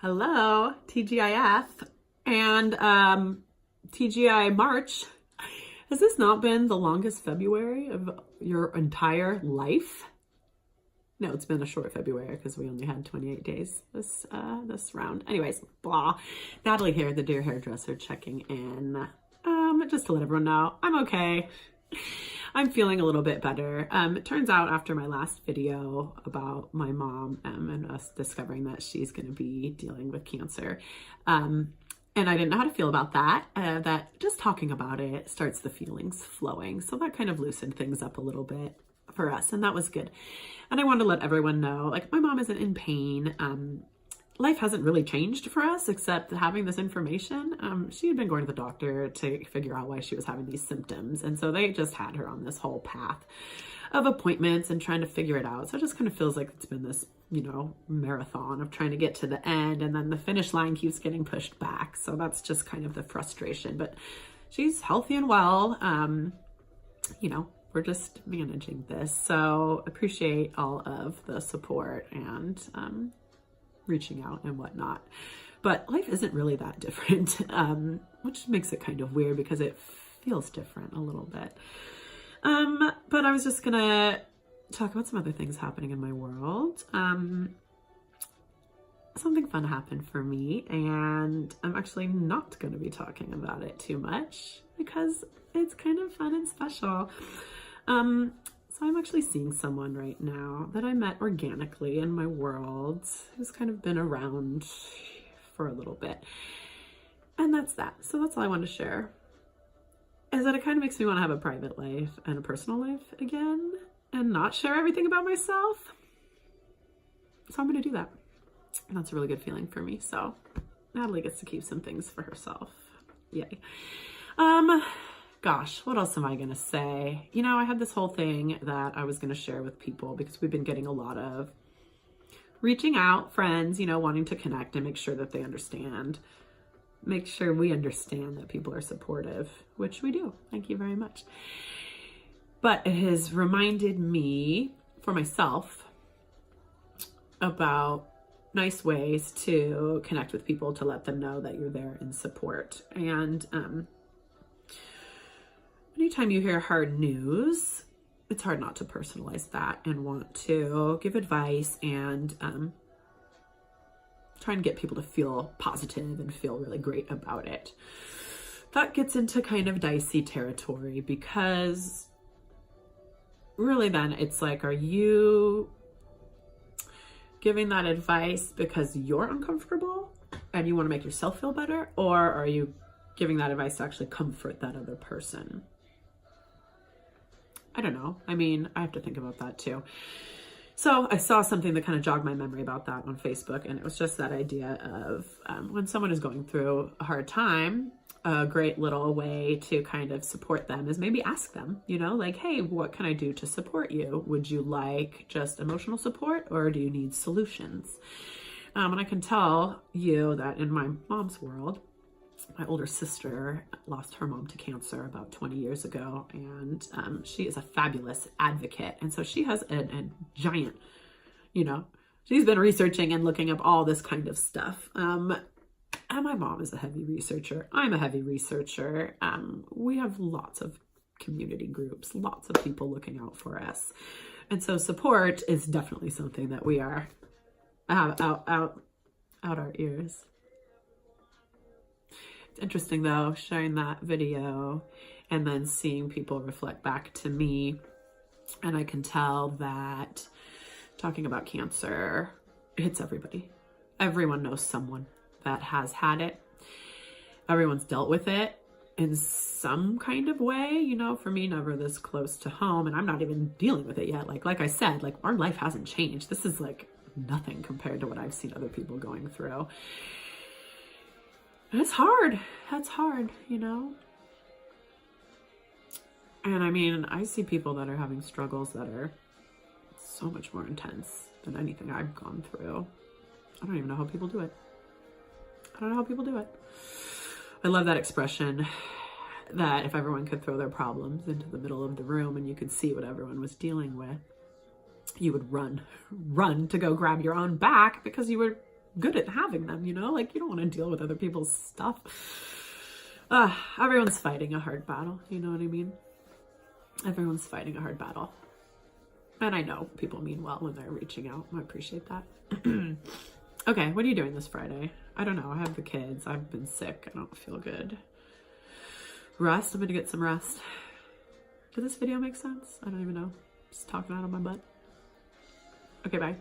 Hello, TGIF and TGI March. Has this not been the longest February of your entire life? No, it's been a short February because we only had 28 days this round. Anyways, blah. Natalie here, the dear hairdresser, checking in. Just to let everyone know, I'm okay. I'm feeling a little bit better. It turns out after my last video about my mom and us discovering that she's going to be dealing with cancer, and I didn't know how to feel about that, that just talking about it starts the feelings flowing. So that kind of loosened things up a little bit for us, and that was good. And I wanted to let everyone know, like, my mom isn't in pain. Life hasn't really changed for us except having this information. She had been going to the doctor to figure out why she was having these symptoms. And so they just had her on this whole path of appointments and trying to figure it out. So it just kind of feels like it's been this, marathon of trying to get to the end, and then the finish line keeps getting pushed back. So that's just kind of the frustration, but she's healthy and well. We're just managing this. So appreciate all of the support and, reaching out and whatnot, but life isn't really that different, which makes it kind of weird because it feels different a little bit. But I was just gonna talk about some other things happening in my world. Something fun happened for me, and I'm actually not going to be talking about it too much because it's kind of fun and special. So I'm actually seeing someone right now that I met organically in my world who's kind of been around for a little bit. And that's that. So that's all I want to share, is that it kind of makes me want to have a private life and a personal life again and not share everything about myself. So I'm going to do that. And that's a really good feeling for me. So Natalie gets to keep some things for herself. Yay. Gosh, what else am I going to say? I had this whole thing that I was going to share with people because we've been getting a lot of reaching out, friends, wanting to connect and make sure that they understand. Make sure we understand that people are supportive, which we do. Thank you very much. But it has reminded me for myself about nice ways to connect with people, to let them know that you're there in support. And, anytime you hear hard news, it's hard not to personalize that and want to give advice and try and get people to feel positive and feel really great about it. That gets into kind of dicey territory because really then it's like, are you giving that advice because you're uncomfortable and you want to make yourself feel better, or are you giving that advice to actually comfort that other person? I don't know. I have to think about that too. So I saw something that kind of jogged my memory about that on Facebook, and it was just that idea of when someone is going through a hard time, a great little way to kind of support them is maybe ask them, like, hey, what can I do to support you? Would you like just emotional support, or do you need solutions? And I can tell you that in my mom's world, my older sister lost her mom to cancer about 20 years ago, and she is a fabulous advocate. And so she has a giant, she's been researching and looking up all this kind of stuff. And my mom is a heavy researcher. I'm a heavy researcher. We have lots of community groups, lots of people looking out for us. And so support is definitely something that we are out our ears. It's interesting though, sharing that video and then seeing people reflect back to me. And I can tell that talking about cancer hits everybody. Everyone knows someone that has had it. Everyone's dealt with it in some kind of way, for me, never this close to home. And I'm not even dealing with it yet. Like I said, our life hasn't changed. This is like nothing compared to what I've seen other people going through. It's hard. That's hard, And I see people that are having struggles that are so much more intense than anything I've gone through. I don't even know how people do it. I love that expression that if everyone could throw their problems into the middle of the room and you could see what everyone was dealing with, you would run to go grab your own back because you were good at having them, you know? Like, you don't want to deal with other people's stuff. Everyone's fighting a hard battle, you know what I mean? Everyone's fighting a hard battle. And I know people mean well when they're reaching out. I appreciate that. Okay, what are you doing this Friday? I don't know. I have the kids. I've been sick. I don't feel good. Rest. I'm going to get some rest. Did this video make sense? I don't even know. Just talking out of my butt. Okay, bye.